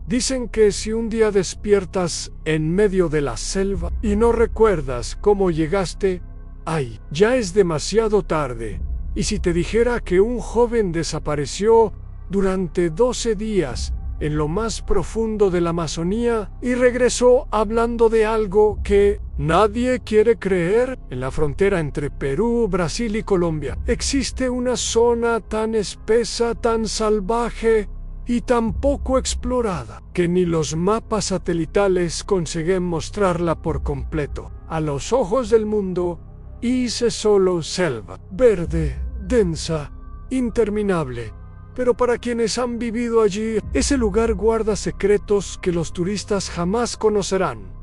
Dicen que si un día despiertas en medio de la selva y no recuerdas cómo llegaste, ¡ay! Ya es demasiado tarde. Y si te dijera que un joven desapareció durante 12 días en lo más profundo de la Amazonía y regresó hablando de algo que nadie quiere creer, en la frontera entre Perú, Brasil y Colombia existe una zona tan espesa, tan salvaje y tan poco explorada, que ni los mapas satelitales consiguen mostrarla por completo. A los ojos del mundo, hice solo selva, verde, densa, interminable. Pero para quienes han vivido allí, ese lugar guarda secretos que los turistas jamás conocerán.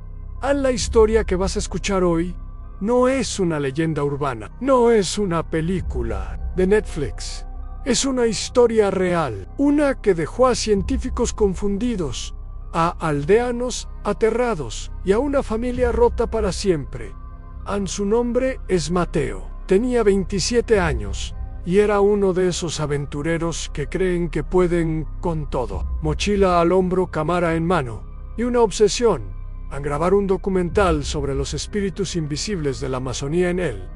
La historia que vas a escuchar hoy no es una leyenda urbana, no es una película de Netflix. Es una historia real, una que dejó a científicos confundidos, a aldeanos aterrados y a una familia rota para siempre. Su nombre es Mateo. Tenía 27 años y era uno de esos aventureros que creen que pueden con todo. Mochila al hombro, cámara en mano y una obsesión a grabar un documental sobre los espíritus invisibles de la Amazonía en él.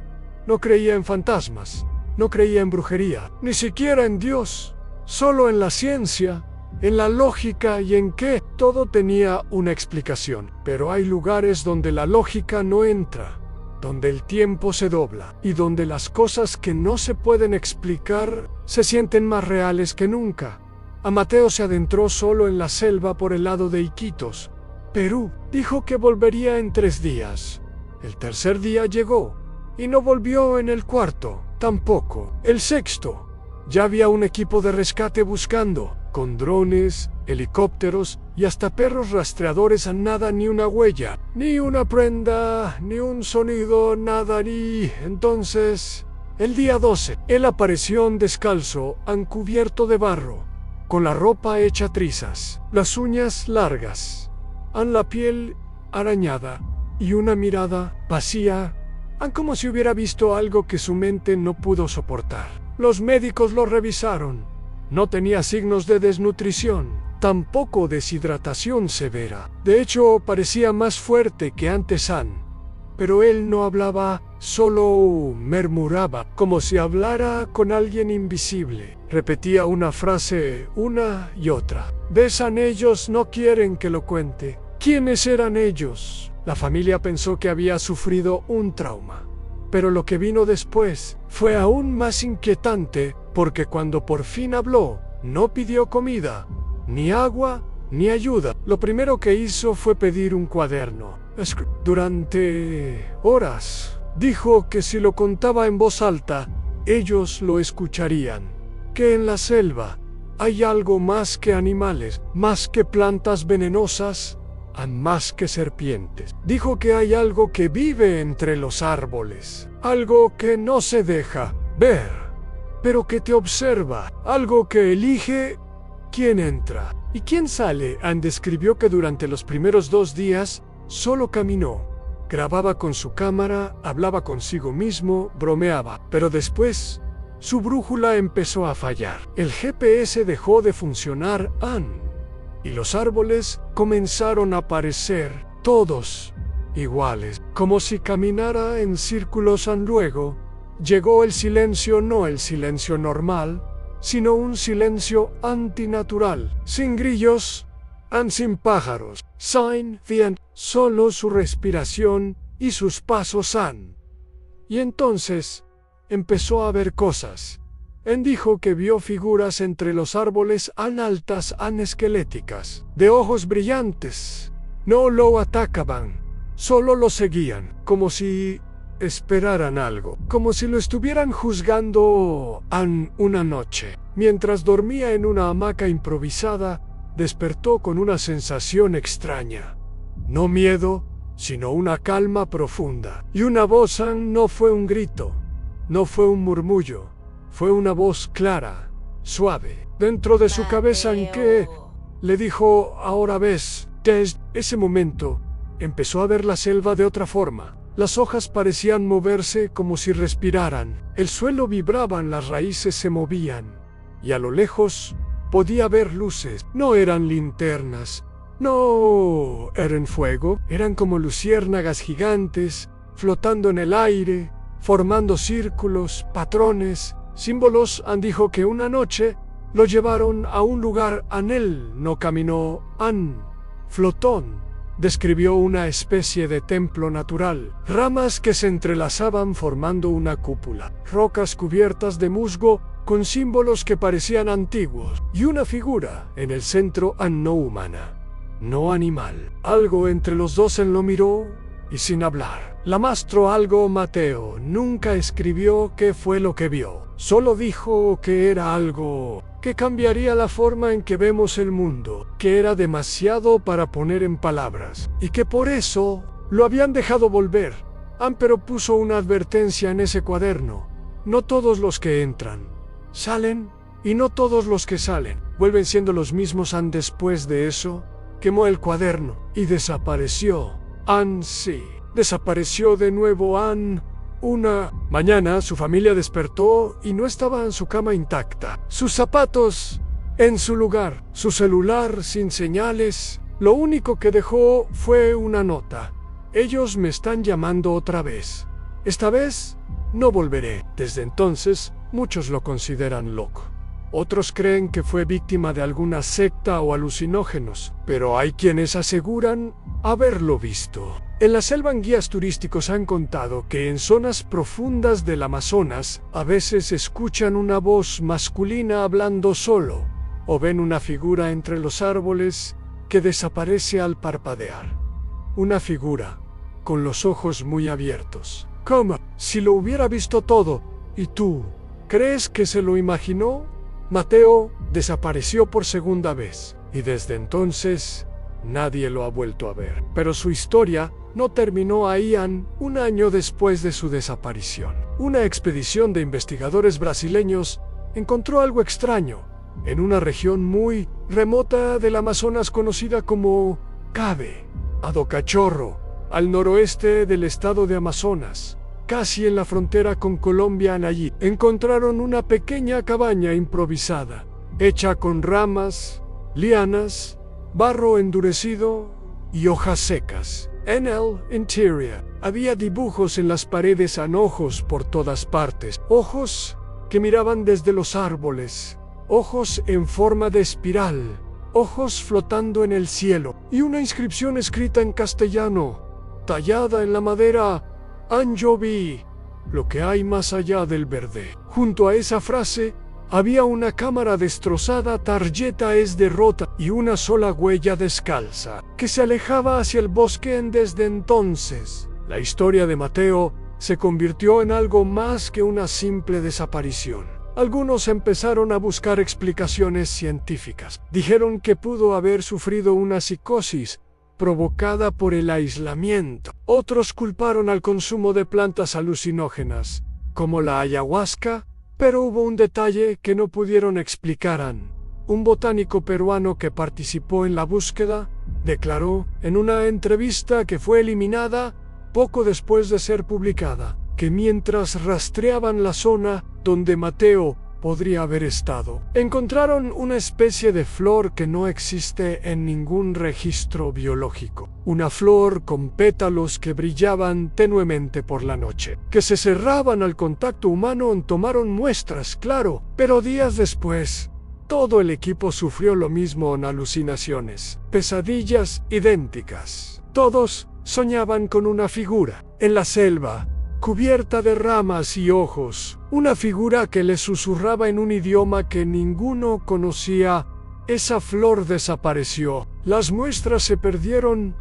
No creía en fantasmas. No creía en brujería, ni siquiera en Dios, solo en la ciencia, en la lógica y en que todo tenía una explicación. Pero hay lugares donde la lógica no entra, donde el tiempo se dobla y donde las cosas que no se pueden explicar se sienten más reales que nunca. Mateo se adentró solo en la selva por el lado de Iquitos, Perú. Dijo que volvería en 3 días. El tercer día llegó y no volvió en el cuarto. Tampoco. El sexto. Ya había un equipo de rescate buscando, con drones, helicópteros y hasta perros rastreadores. Nada, ni una huella, ni una prenda, ni un sonido, nada, ni... Entonces, el día 12, él apareció descalzo, cubierto de barro, con la ropa hecha trizas, las uñas largas, la piel arañada y una mirada vacía, como si hubiera visto algo que su mente no pudo soportar. Los médicos lo revisaron. No tenía signos de desnutrición, tampoco deshidratación severa. De hecho, parecía más fuerte que antes. Pero él no hablaba, solo murmuraba, como si hablara con alguien invisible. Repetía una frase una y otra. ¿Besan ellos? No quieren que lo cuente. ¿Quiénes eran ellos? La familia pensó que había sufrido un trauma. Pero lo que vino después fue aún más inquietante, porque cuando por fin habló, no pidió comida, ni agua, ni ayuda. Lo primero que hizo fue pedir un cuaderno. Durante horas, dijo que si lo contaba en voz alta, ellos lo escucharían. Que en la selva hay algo más que animales, más que plantas venenosas, más que serpientes. Dijo que hay algo que vive entre los árboles, algo que no se deja ver, pero que te observa, algo que elige quién entra y quién sale. Describió que durante los primeros 2 días solo caminó, grababa con su cámara, hablaba consigo mismo, bromeaba, pero después su brújula empezó a fallar. El GPS dejó de funcionar, y los árboles comenzaron a aparecer, todos iguales, como si caminara en círculos. Luego llegó el silencio, no el silencio normal, sino un silencio antinatural, sin grillos, sin pájaros, sin viento, solo su respiración y sus pasos. Y entonces empezó a ver cosas. Dijo que vio figuras entre los árboles, altas, esqueléticas, de ojos brillantes. No lo atacaban, solo lo seguían, como si esperaran algo, como si lo estuvieran juzgando. Una noche, mientras dormía en una hamaca improvisada, despertó con una sensación extraña. No miedo, sino una calma profunda. Y una voz. No fue un grito, no fue un murmullo. Fue una voz clara, suave, dentro de su cabeza, que le dijo: ahora ves. Desde ese momento, empezó a ver la selva de otra forma. Las hojas parecían moverse como si respiraran. El suelo vibraba, las raíces se movían. Y a lo lejos, Podía ver luces. No eran linternas. No eran fuego. Eran como luciérnagas gigantes, flotando en el aire, formando círculos, patrones, símbolos. Ann dijo que una noche lo llevaron a un lugar. Él no caminó. Ann flotó. Describió una especie de templo natural, ramas que se entrelazaban formando una cúpula, rocas cubiertas de musgo con símbolos que parecían antiguos, y una figura en el centro no humana, no animal. Algo entre los dos. Él lo miró y sin hablar. La mostró algo. Mateo nunca escribió qué fue lo que vio, solo dijo que era algo que cambiaría la forma en que vemos el mundo, que era demasiado para poner en palabras, y que por eso lo habían dejado volver. Pero puso una advertencia en ese cuaderno: no todos los que entran salen, y no todos los que salen vuelven siendo los mismos. Ann después de eso quemó el cuaderno y desapareció. Ann sí, desapareció de nuevo. Ann. Una mañana su familia despertó y no estaba en su cama intacta. Sus zapatos en su lugar, su celular sin señales. Lo único que dejó fue una nota: ellos me están llamando otra vez. Esta vez no volveré. Desde entonces, muchos lo consideran loco. Otros creen que fue víctima de alguna secta o alucinógenos, pero hay quienes aseguran haberlo visto. En la selva, en guías turísticos han contado que en zonas profundas del Amazonas a veces escuchan una voz masculina hablando solo, o ven una figura entre los árboles que desaparece al parpadear. Una figura con los ojos muy abiertos, como si lo hubiera visto todo. ¿Y tú crees que se lo imaginó? Mateo desapareció por segunda vez, y desde entonces nadie lo ha vuelto a ver. Pero su historia no terminó ahí. Un año después de su desaparición, una expedición de investigadores brasileños encontró algo extraño en una región muy remota del Amazonas conocida como Cabo do Cachorro, al noroeste del estado de Amazonas, casi en la frontera con Colombia. Allí encontraron una pequeña cabaña improvisada, hecha con ramas, lianas, barro endurecido y hojas secas. En el interior había dibujos en las paredes, ojos por todas partes, ojos que miraban desde los árboles, ojos en forma de espiral, ojos flotando en el cielo, y una inscripción escrita en castellano, tallada en la madera: Ann, yo vi lo que hay más allá del verde. Junto a esa frase había una cámara destrozada, tarjeta es derrota, y una sola huella descalza que se alejaba hacia el bosque. Desde entonces, la historia de Mateo se convirtió en algo más que una simple desaparición. Algunos empezaron a buscar explicaciones científicas. Dijeron que pudo haber sufrido una psicosis provocada por el aislamiento. Otros culparon al consumo de plantas alucinógenas, como la ayahuasca, pero hubo un detalle que no pudieron explicar. Un botánico peruano que participó en la búsqueda declaró en una entrevista que fue eliminada poco después de ser publicada, que mientras rastreaban la zona donde Mateo podría haber estado, encontraron una especie de flor que no existe en ningún registro biológico. Una flor con pétalos que brillaban tenuemente por la noche, que se cerraban al contacto humano. Tomaron muestras, claro, pero días después, todo el equipo sufrió lo mismo en alucinaciones, pesadillas idénticas. Todos soñaban con una figura en la selva, cubierta de ramas y ojos, una figura que les susurraba en un idioma que ninguno conocía. Esa flor desapareció, las muestras se perdieron.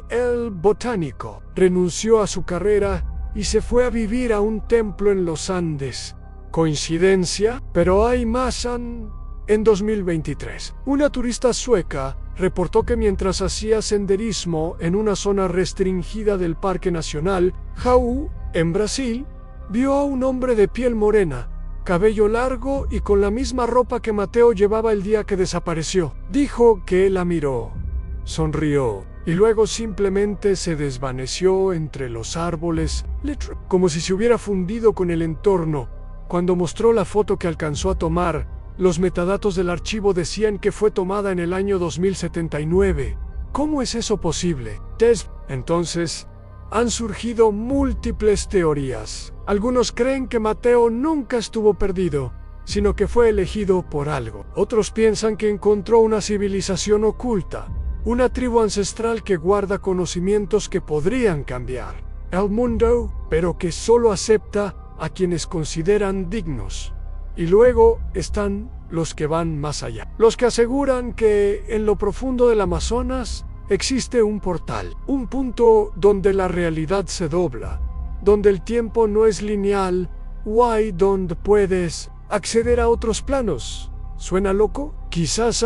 El botánico renunció a su carrera y se fue a vivir a un templo en los Andes. ¿Coincidencia? Pero hay más. En 2023, una turista sueca reportó que mientras hacía senderismo en una zona restringida del Parque Nacional Jaú, en Brasil, vio a un hombre de piel morena, cabello largo y con la misma ropa que Mateo llevaba el día que desapareció. Dijo que la miró, sonrió y luego simplemente se desvaneció entre los árboles, como si se hubiera fundido con el entorno. Cuando mostró la foto que alcanzó a tomar, Los metadatos del archivo decían que fue tomada en el año 2079. ¿Cómo es eso posible? Entonces, han surgido múltiples teorías. Algunos creen que Mateo nunca estuvo perdido, sino que fue elegido por algo. Otros piensan que encontró una civilización oculta, una tribu ancestral que guarda conocimientos que podrían cambiar el mundo, pero que solo acepta a quienes consideran dignos. Y luego están los que van más allá, los que aseguran que en lo profundo del Amazonas existe un portal, un punto donde la realidad se dobla, donde el tiempo no es lineal, donde puedes acceder a otros planos. ¿Suena loco? Quizás,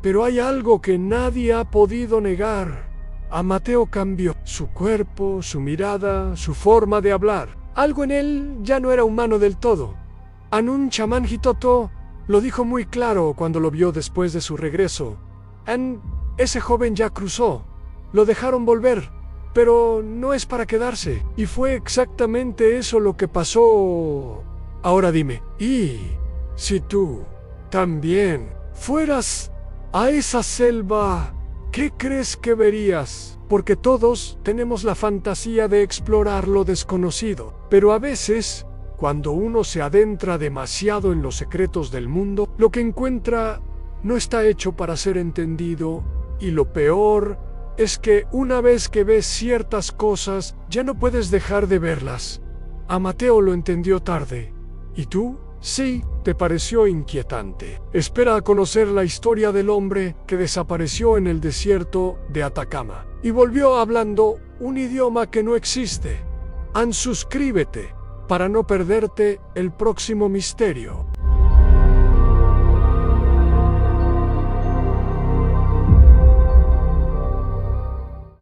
pero hay algo que nadie ha podido negar. A Mateo cambió su cuerpo, su mirada, su forma de hablar. Algo en él ya no era humano del todo. Anun Chamán Hitoto lo dijo muy claro cuando lo vio después de su regreso. Ese joven ya cruzó. Lo dejaron volver, pero no es para quedarse. Y fue exactamente eso lo que pasó. Ahora dime, ¿y si tú también fueras a esa selva, qué crees que verías? Porque todos tenemos la fantasía de explorar lo desconocido, pero a veces, cuando uno se adentra demasiado en los secretos del mundo, lo que encuentra no está hecho para ser entendido, y lo peor es que una vez que ves ciertas cosas, ya no puedes dejar de verlas. A Mateo lo entendió tarde. ¿Y tú? Sí, te pareció inquietante. Espera a conocer la historia del hombre que desapareció en el desierto de Atacama y volvió hablando un idioma que no existe. Suscríbete para no perderte el próximo misterio.